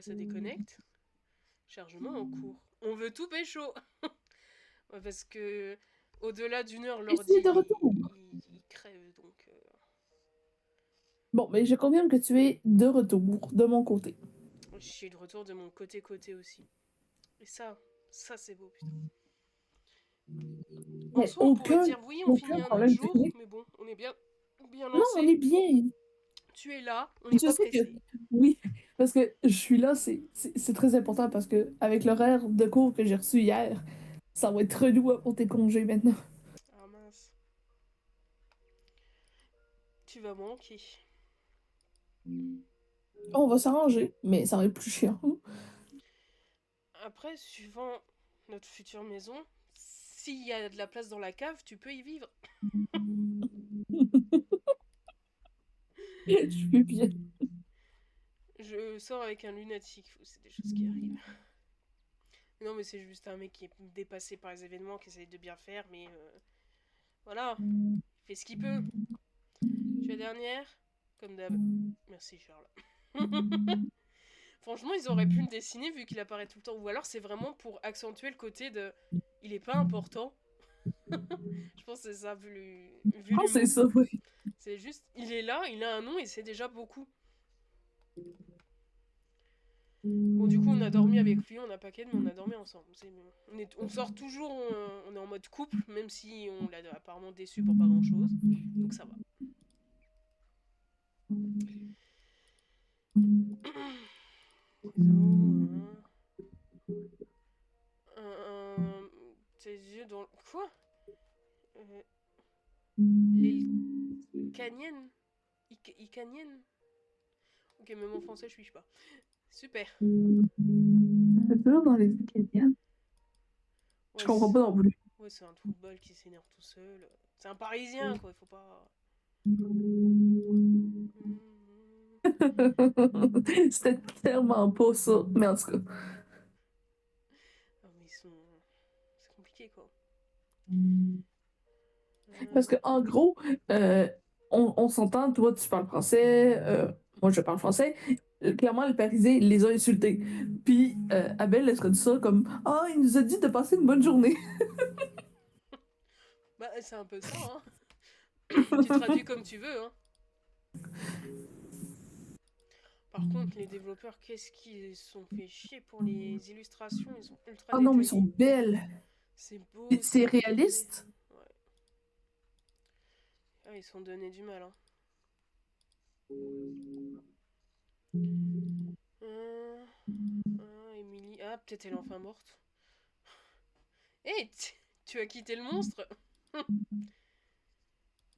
ça déconnecte. Chargement en cours. On veut tout pécho. Ouais, parce que au-delà d'une heure, Je suis l'ordi de retour. il crève donc. Bon, mais je confirme que tu es de retour de mon côté. Je suis de retour de mon côté aussi. Et ça c'est beau, putain. En Mais soi, on pourrait dire oui, on aucun finit un autre problème jour, technique. mais bon, on est bien Non, on lancé. est bien. Tu es là, on n'est Je pas sais que pressé. oui, parce que je suis là, c'est très important parce que avec l'horaire de cours que j'ai reçu hier, ça va être relou pour tes congés maintenant. Ah mince, tu vas manquer. On va s'arranger, mais ça va être plus chiant. Après, suivant notre future maison, s'il y a de la place dans la cave, tu peux y vivre. Je suis bien. Je sors avec un lunatique, c'est des choses qui arrivent. Non, mais c'est juste un mec qui est dépassé par les événements, qui essaye de bien faire, mais voilà, il fait ce qu'il peut. Tu es dernière comme d'hab. Merci Charles. Franchement, ils auraient pu le dessiner vu qu'il apparaît tout le temps. Ou alors c'est vraiment pour accentuer le côté de il est pas important. Je pense que c'est ça, vu Ah, c'est l'humour. ça, oui. C'est juste, il est là, il a un nom et c'est déjà beaucoup. Bon, du coup, on a dormi avec lui, on a pas ken, mais on a dormi ensemble. On sort toujours, on est en mode couple, même si on l'a apparemment déçu pour pas grand chose. Donc ça va. Bisous, hein. Euh, Tes yeux dans. Quoi euh, Les caniennes Icaniennes. Ok, même en français, je suis pas. Super. C'est toujours dans les Acadiens. Je Ouais, comprends pas non plus. ouais, c'est un trou de balle qui s'énerve tout seul. C'est un Parisien, quoi, il faut pas. Mhm. C'était tellement pas ça. Mais en tout cas. Ah, mais ils sont. C'est compliqué, quoi. Parce que, Euh, en gros, euh, on s'entend, toi, tu parles français, moi, je parle français. Clairement, le Parisien les a insultés. Puis, Abel, elle se dit ça comme ah, il nous a dit de passer une bonne journée. Bah, c'est un peu ça, hein. Tu traduis comme tu veux, hein. Par contre, les développeurs, qu'est-ce qu'ils se sont fait chier pour les illustrations? Ils sont ultra Ah non, mais ils sont détaillés. belles. C'est Puis beau, c'est c'est feutré. réaliste. Ouais. Ah, ils se sont donné du mal, hein. Hum, Emily. Ah, peut-être elle est enfin morte. Hé, tu as quitté le monstre?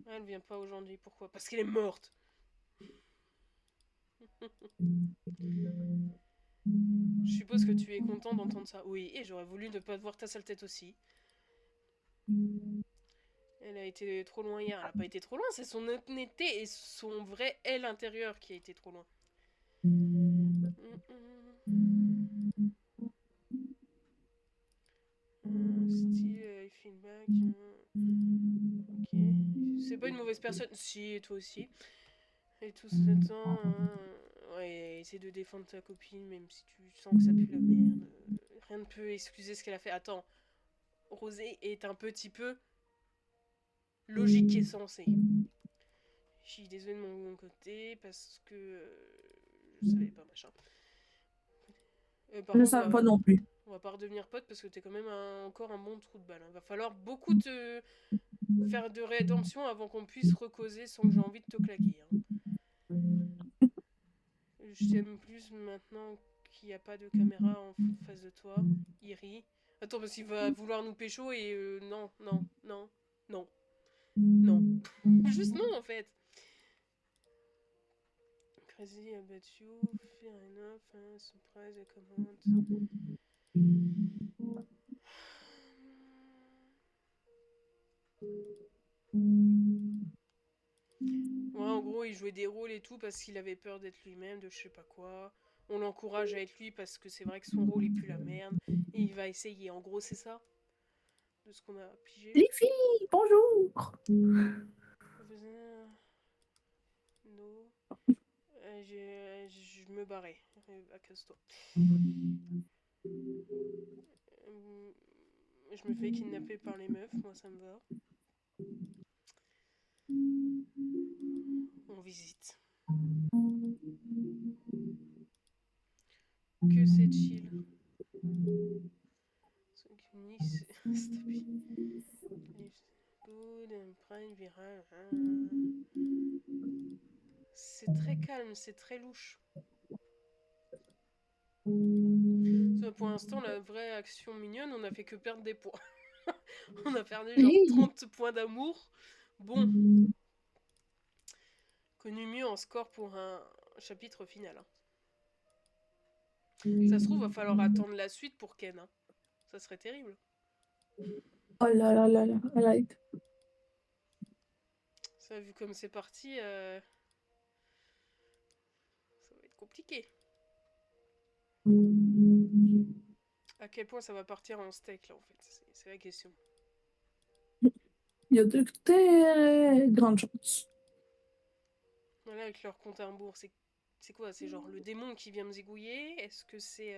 Ah, elle vient pas aujourd'hui. Pourquoi? Parce qu'elle est morte. Je suppose que tu es content d'entendre ça. Oui, et j'aurais voulu ne pas te voir ta sale tête aussi. Elle a été trop loin hier. Elle a pas été trop loin, c'est son honnêteté et son vrai elle intérieur qui a été trop loin. Hum, hum. Style, feedback. Ok. C'est pas une mauvaise personne. Si, et toi aussi. Et tout ce temps, ouais, essaie de défendre ta copine, même si tu sens que ça pue la merde. Rien ne peut excuser ce qu'elle a fait. Attends, Rosé est un petit peu logique et sensé. Je suis désolée de mon côté parce que je savais pas machin. Par Je ne contre, savais pas non plus. on va pas redevenir potes parce que t'es quand même encore un bon trou de balle, hein. Va falloir beaucoup te faire de rédemption avant qu'on puisse recauser sans que j'ai envie de te claquer, hein. Je t'aime plus maintenant qu'il n'y a pas de caméra en face de toi. Il rit. Attends, parce qu'il va vouloir nous pécho et non, non, non, non, non. Juste non en fait. Crazy about you, fair enough, hein, surprise, comment. Ouais, en gros, il jouait des rôles et tout parce qu'il avait peur d'être lui-même, de je sais pas quoi. On l'encourage à être lui parce que c'est vrai que son rôle il pue la merde. Et il va essayer. En gros, c'est ça de ce qu'on a pigé. Les filles, bonjour! No. Je me barrais. Bah, casse-toi. Euh, je me fais kidnapper par les meufs, moi ça me va. On visite. Que c'est chill. Ceux qui me disent, stop it. Live good and prime viral. C'est très calme, c'est très louche. Pour l'instant, la vraie action mignonne, on a fait que perdre des points. On a perdu genre Oui. 30 points d'amour. Bon, connu mieux en score pour un chapitre final. Hein. Ça se trouve, va falloir attendre la suite pour Ken. Hein. Ça serait terrible. Oh là là là là, I like. Ça, vu comme c'est parti, ça va être compliqué. À quel point ça va partir en steak, là, en fait c'est la question. Il y a de très grandes chances. Voilà, avec leur compte à rebours, c'est quoi? C'est genre le démon qui vient me zigouiller? Est-ce que c'est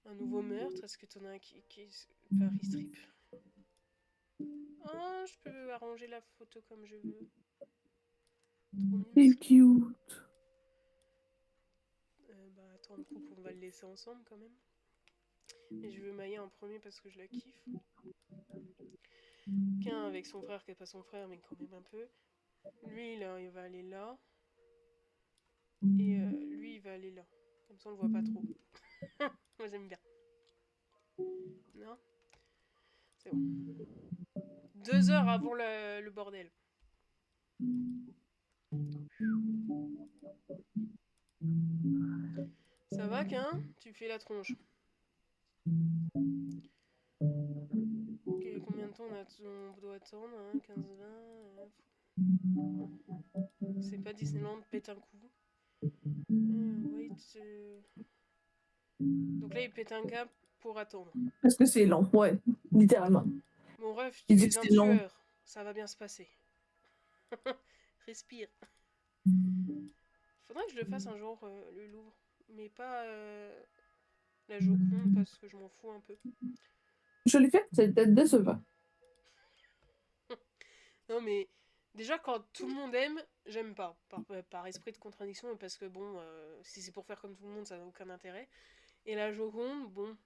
un nouveau meurtre? Est-ce que t'en as un qui est Paris Strip? Oh, je peux arranger la photo comme je veux. Trop C'est mignon. cute. Bah attends, le couple, on va le laisser ensemble quand même. Et je veux Maya en premier parce que je la kiffe. Qu'un avec son frère qui est pas son frère, mais quand même un peu. Lui, là, il va aller là. Et lui, il va aller là. Comme ça, on le voit pas trop. Moi, j'aime bien. Non? C'est bon. 2 heures avant le bordel. Ça va, qu'un? Tu fais la tronche. Combien de temps on doit attendre hein 15-20 C'est pas Disneyland, pète un coup. Wait. Donc là, il pète un câble pour attendre. Parce que c'est long, ouais, littéralement. Mon ref, Il tu dit que es un c'est long. tueur. Ça va bien se passer. Respire. Faudrait que je le fasse un jour, le Louvre. Mais pas la Joconde, parce que je m'en fous un peu. Je l'ai fait, c'était décevant. Non, mais déjà, quand tout le monde aime, j'aime pas. Par esprit de contradiction, et parce que bon, si c'est pour faire comme tout le monde, ça n'a aucun intérêt. Et la Joconde, bon,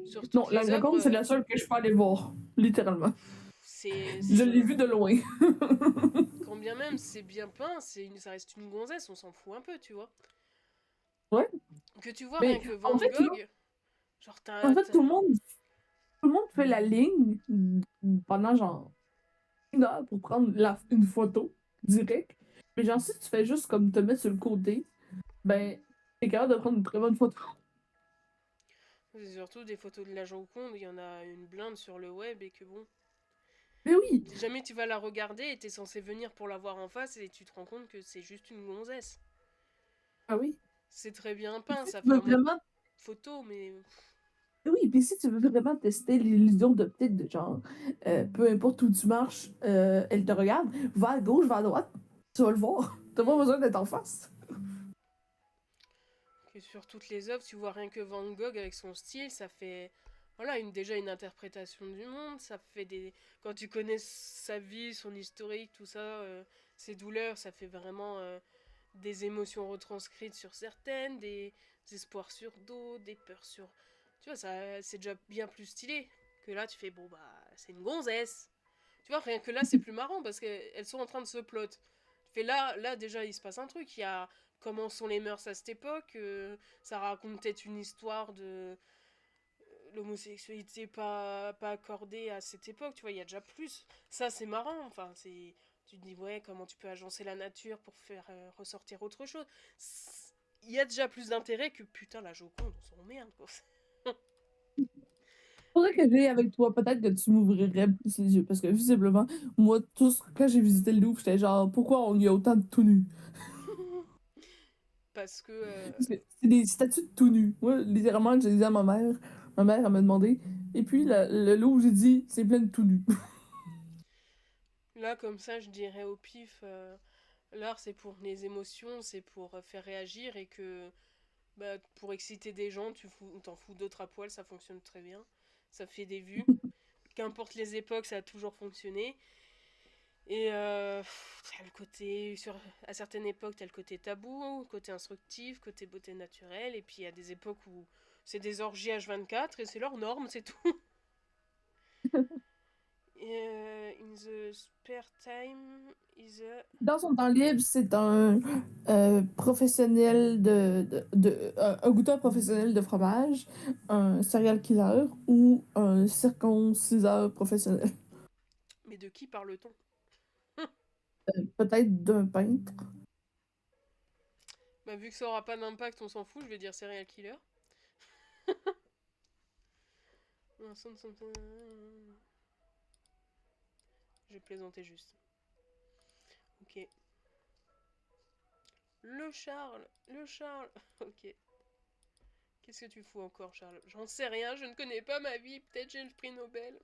sur Non, toutes la les œuvres, Joconde, c'est la seule que je peux aller voir, littéralement. Je l'ai vue de loin. quand bien même c'est bien peint, ça reste une gonzesse, on s'en fout un peu, tu vois. Ouais, Que tu vois rien mais que en Van fait, là, Gogh, genre en fait, tout le monde fait la ligne pendant genre 1 heure pour prendre une photo directe. Mais genre, si tu fais juste comme te mettre sur le côté, ben, t'es capable de prendre une très bonne photo. c'est surtout des photos de la Joconde, il y en a une blinde sur le web et que bon, Mais oui, si jamais tu vas la regarder et t'es censé venir pour la voir en face et tu te rends compte que c'est juste une gonzesse. ah oui. C'est très bien Puis peint, si ça tu fait veux un mot de vraiment, photo, mais oui, puis si tu veux vraiment tester l'illusion d'optique de genre, peu importe où tu marches, elle te regarde, va à gauche, va à droite, tu vas le voir. T'as pas besoin d'être en face. que sur toutes les œuvres, tu vois rien que Van Gogh avec son style, ça fait voilà déjà une interprétation du monde, ça fait des quand tu connais sa vie, son historique, tout ça, ses douleurs, ça fait vraiment des émotions retranscrites sur certaines, des espoirs sur d'autres, des peurs sur tu vois ça c'est déjà bien plus stylé que là tu fais bon bah c'est une gonzesse. Tu vois rien que là c'est plus marrant parce qu'elles sont en train de se plot. Tu fais là déjà il se passe un truc, il y a comment sont les mœurs à cette époque. Ça raconte peut-être une histoire de l'homosexualité pas accordée à cette époque. Tu vois, il y a déjà plus. Ça, c'est marrant. Enfin, c'est. Tu te dis, ouais, comment tu peux agencer la nature pour faire ressortir autre chose. Il y a déjà plus d'intérêt que putain la Joconde, on s'en merde quoi. Faudrait que j'aille avec toi, peut-être que tu m'ouvrirais plus les yeux, parce que visiblement, moi, quand j'ai visité le Louvre, j'étais genre, pourquoi on y a autant de tout nus? Parce que Parce que c'est des statues de tout nus. Moi, littéralement, j'ai dit à ma mère, elle m'a demandé, et puis le Louvre, j'ai dit, c'est plein de tout nus. là, comme ça, je dirais au pif. L'art, c'est pour les émotions, c'est pour faire réagir et que bah, pour exciter des gens, t'en fous d'autres à poil, ça fonctionne très bien. Ça fait des vues. Qu'importe les époques, ça a toujours fonctionné. Et t'as le côté, à certaines époques, t'as le côté tabou, côté instructif, côté beauté naturelle. Et puis il y a des époques où c'est des orgies H24 et c'est leur norme, c'est tout. Et, in the spare time is a... Dans son temps libre, c'est un professionnel un goûteur professionnel de fromage, un serial killer ou un circonciseur professionnel. Mais de qui parle-t-on? Peut-être d'un peintre. Bah, vu que ça aura pas d'impact, on s'en fout, je vais dire serial killer. J'ai plaisanté juste. Ok. Le Charles, le Charles. Ok. Qu'est-ce que tu fous encore, Charles? J'en sais rien, je ne connais pas ma vie. Peut-être j'ai le prix Nobel.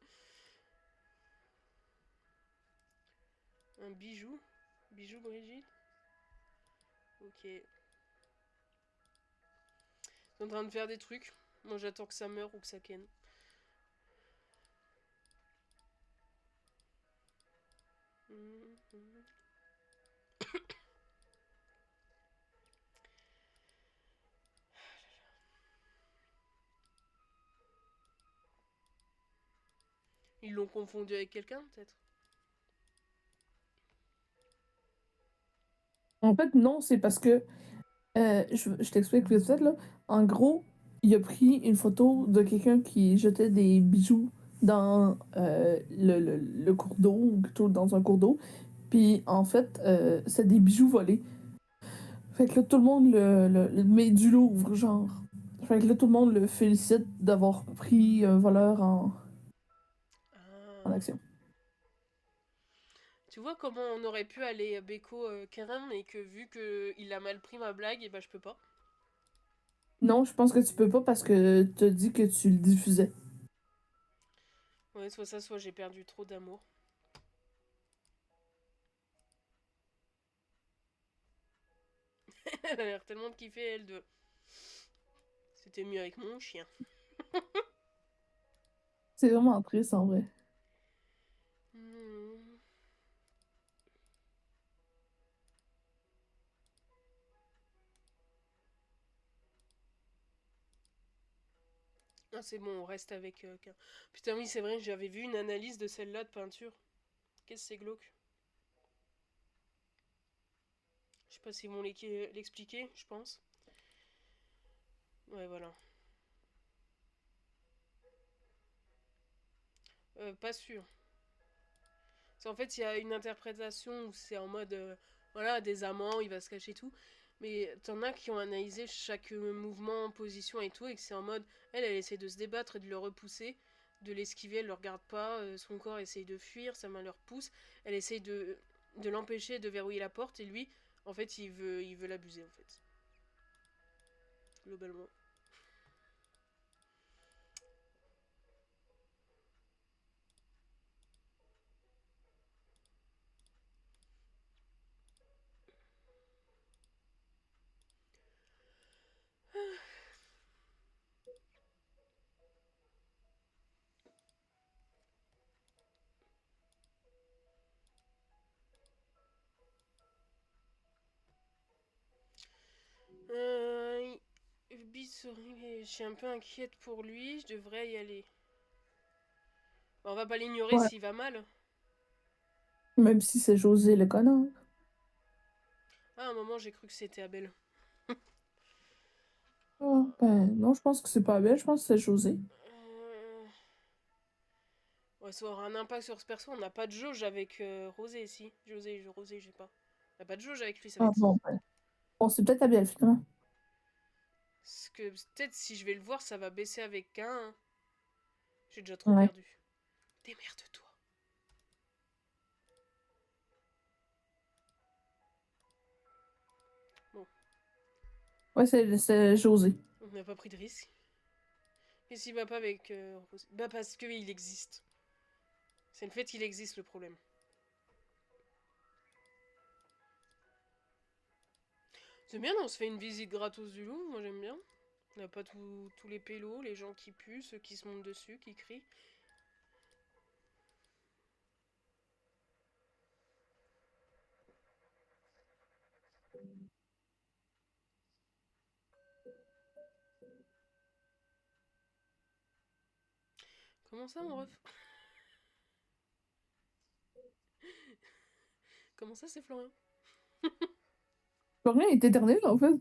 Un bijou? Bijou Brigitte? Ok. Ils sont en train de faire des trucs. Moi j'attends que ça meure ou que ça ken. Ils l'ont confondu avec quelqu'un peut-être? En fait, non, c'est parce que je t'explique vite fait, là. En gros, il a pris une photo de quelqu'un qui jetait des bijoux dans le cours d'eau, ou plutôt dans un cours d'eau. Puis en fait, c'est des bijoux volés. Fait que là, tout le monde le met du Louvre, genre. Fait que là, tout le monde le félicite d'avoir pris un voleur en Ah. action. Tu vois comment on aurait pu aller Beko Karim et que vu que il a mal pris ma blague, et bah je peux pas. Non, je pense que tu peux pas parce que t'as dit que tu le diffusais. Ouais, soit ça, soit j'ai perdu trop d'amour. Elle a l'air tellement de kiffer, elle, de... C'était mieux avec mon chien. C'est vraiment triste en vrai. Hmm. Ah, c'est bon, on reste avec... Putain, oui, c'est vrai, j'avais vu une analyse de celle-là de peinture. Qu'est-ce que c'est glauque? Je sais pas s'ils vont l'expliquer, je pense. Ouais, voilà. Pas sûr. En fait, il y a une interprétation où c'est en mode, voilà, des amants, il va se cacher tout. Mais t'en as qui ont analysé chaque mouvement, position et tout, et que c'est en mode, elle essaie de se débattre et de le repousser, de l'esquiver, elle le regarde pas, son corps essaye de fuir, sa main le repousse, elle essaye de l'empêcher de verrouiller la porte, et lui, en fait, il veut l'abuser, en fait. Globalement. Euh, je suis un peu inquiète pour lui, je devrais y aller. Bon, on va pas l'ignorer Ouais. s'il va mal. Même si c'est José le connard. Ah, à un moment, j'ai cru que c'était Abel. Ah, ben non, je pense que c'est pas Abel, je pense que c'est José. Euh, Ouais, ça aura un impact sur ce perso. On n'a pas de jauge avec Rosé ici. Rosé, j'ai pas. On n'a pas de jauge avec lui, ça va Ah être. bon, ben. Bon, c'est peut-être Abel finalement. Parce que peut-être si je vais le voir, ça va baisser avec un. J'ai déjà trop Ouais. perdu. Démerde-toi. Bon, Ouais, c'est José. on n'a pas pris de risque. Et s'il va pas avec Rosé? Bah parce qu'il existe. C'est le fait qu'il existe le problème. C'est bien, on se fait une visite gratos du Louvre, moi j'aime bien. On n'a pas tous les pélos, les gens qui puent, ceux qui se montent dessus, qui crient. Comment ça, mon ref? Comment ça, c'est Florian? Florian est éternel, en fait.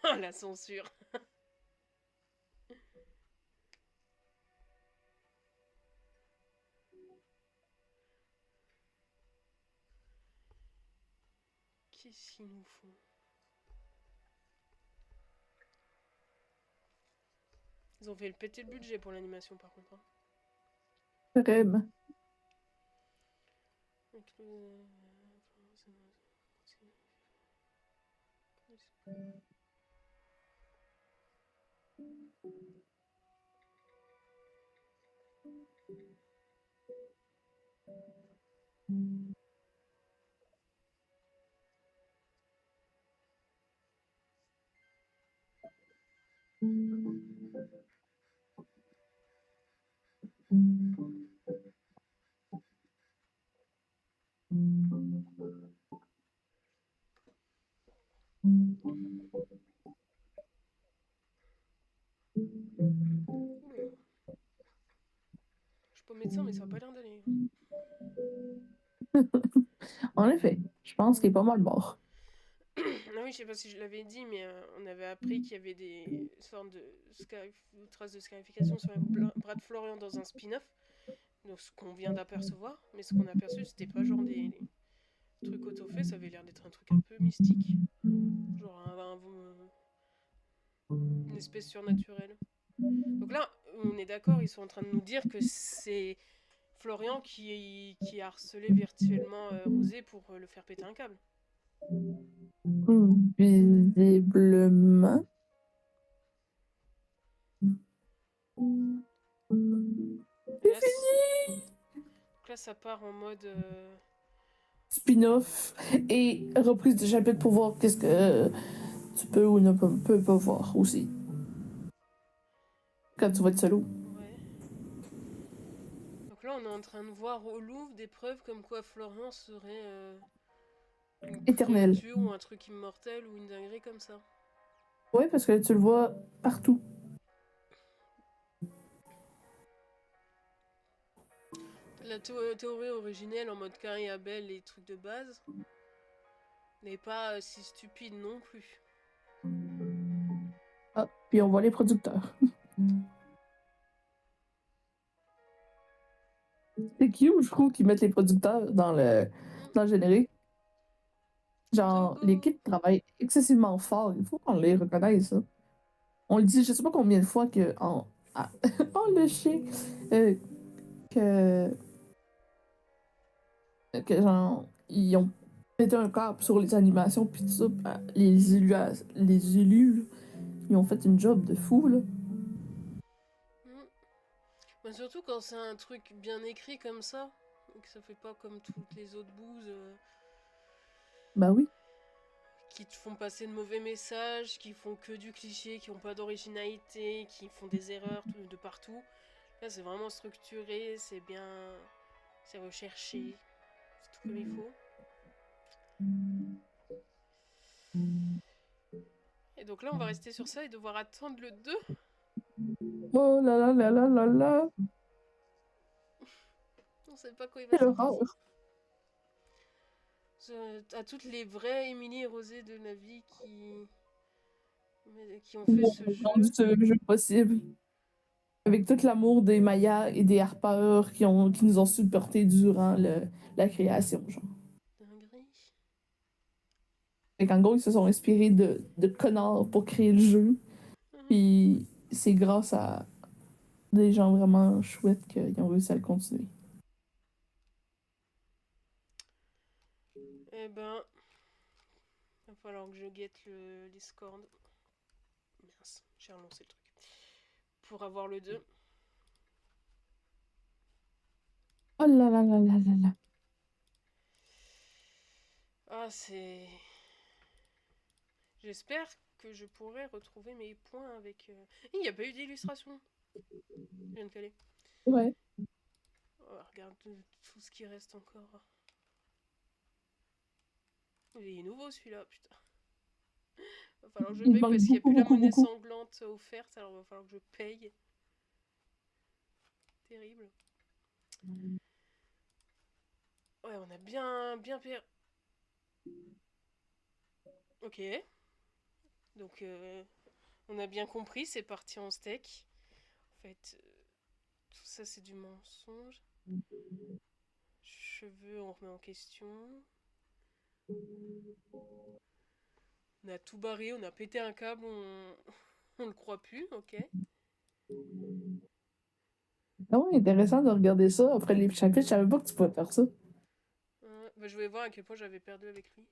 Ah, la censure. Qu'est-ce qu'ils nous font? Ils ont fait le péter le budget pour l'animation, par contre. Hein. Vraiment. Oula. Je suis pas médecin, mais ça va pas l'air d'aller. En effet, je pense qu'il est pas mal mort. Ah oui, je sais pas si je l'avais dit, mais on avait appris qu'il y avait des sortes de traces de scarification sur le bras de Florian dans un spin-off. Donc ce qu'on vient d'apercevoir, mais ce qu'on a aperçu, c'était pas genre des trucs auto-faits, ça avait l'air d'être un truc un peu mystique. Genre une espèce surnaturelle. Donc là, on est d'accord, ils sont en train de nous dire que c'est Florian qui a harcelé virtuellement Rosé pour le faire péter un câble. Visiblement. Et là, ça part en mode. Spin-off et reprise de chapitre pour voir qu'est-ce que tu peux ou ne peux pas voir aussi. Quand tu vas être solo. Ouais. Donc là, on est en train de voir au Louvre des preuves comme quoi Florian serait une Éternel. créature ou un truc immortel ou une dinguerie comme ça. Oui, parce que tu le vois partout. La théorie originelle en mode Cain et Abel, les trucs de base, n'est pas si stupide non plus. Ah, puis on voit les producteurs. C'est cute, je trouve, qu'ils mettent les producteurs dans le générique. Genre, Togo. l'équipe travaille excessivement fort. Il faut qu'on les reconnaisse, ça. On le dit, je sais pas combien de fois que oh, le chien! Euh, que, que genre, ils ont pété un câble sur les animations, puis tout ça. Les élus, ils ont fait une job de fou, là. Mm. Mais surtout quand c'est un truc bien écrit comme ça, et que ça fait pas comme toutes les autres bouses Bah oui. qui te font passer de mauvais messages, qui font que du cliché, qui ont pas d'originalité, qui font des erreurs de partout. Là, c'est vraiment structuré, c'est bien. C'est recherché, c'est tout comme il faut. Et donc là, on va rester sur ça et devoir attendre le 2. Oh là là là là là là. On sait pas quand il va Quelle sortir. horreur. À toutes les vraies Émilie et Rosé de la vie qui ont fait ce Rendu jeu. ce jeu possible. Avec tout l'amour des Mayas et des harpeurs qui nous ont supportés durant la création, genre. Dinguerie. Fait qu'en gros, ils se sont inspirés de connards pour créer le jeu. Mhm. Puis c'est grâce à des gens vraiment chouettes qu'ils ont réussi à le continuer. Eh ben, va falloir que je guette les Discord. Mince, j'ai relancé le truc. Pour avoir le 2. Oh là là là là là là. Ah, c'est... J'espère que je pourrai retrouver mes points avec... Il n'y a pas eu d'illustration. Je viens de caler. Ouais. Oh, regarde tout ce qui reste encore. Il est nouveau celui-là, putain. Va falloir que je Il paye manque parce qu'il n'y a beaucoup, plus la beaucoup, monnaie beaucoup. sanglante offerte, alors va falloir que je paye. Terrible. Ouais, on a bien perdu. Ok. Donc, on a bien compris, c'est parti en steak. En fait, tout ça, c'est du mensonge. Cheveux, on remet en question. On a tout barré, on a pété un câble, on le croit plus, ok. Ah ouais, intéressant de regarder ça après les chapitres. Je savais pas que tu pouvais faire ça. Bah, je voulais voir à quel point j'avais perdu avec lui.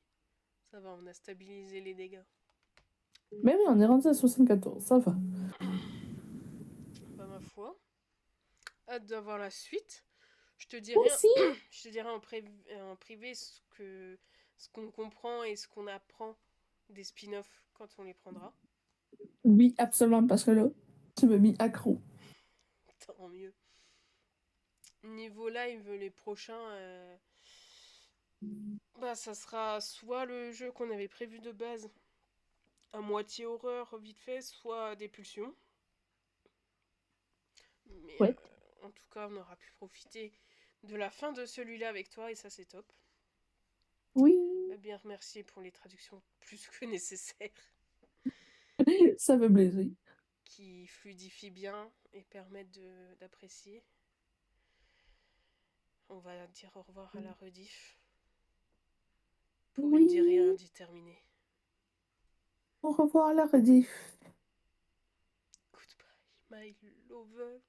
Ça va, on a stabilisé les dégâts. Mais oui, on est rendu à 74, ça va. Bah, ma foi. Hâte d'avoir la suite. Je te Moi dirai, aussi. je te dirai en privé ce qu'on comprend et ce qu'on apprend des spin-offs quand on les prendra. Oui, absolument, parce que là, tu m'as mis accro. Tant mieux. Niveau live, les prochains, bah, ça sera soit le jeu qu'on avait prévu de base, à moitié horreur, vite fait, soit des pulsions. Mais Ouais. en tout cas, on aura pu profiter de la fin de celui-là avec toi et ça, c'est top. Oui. Bien remercier pour les traductions plus que nécessaires Ça fait plaisir. qui fluidifient bien et permettent d'apprécier. On va dire au revoir à la rediff pour une durée Oui. indéterminée. Au revoir la rediff. Goodbye, my lover.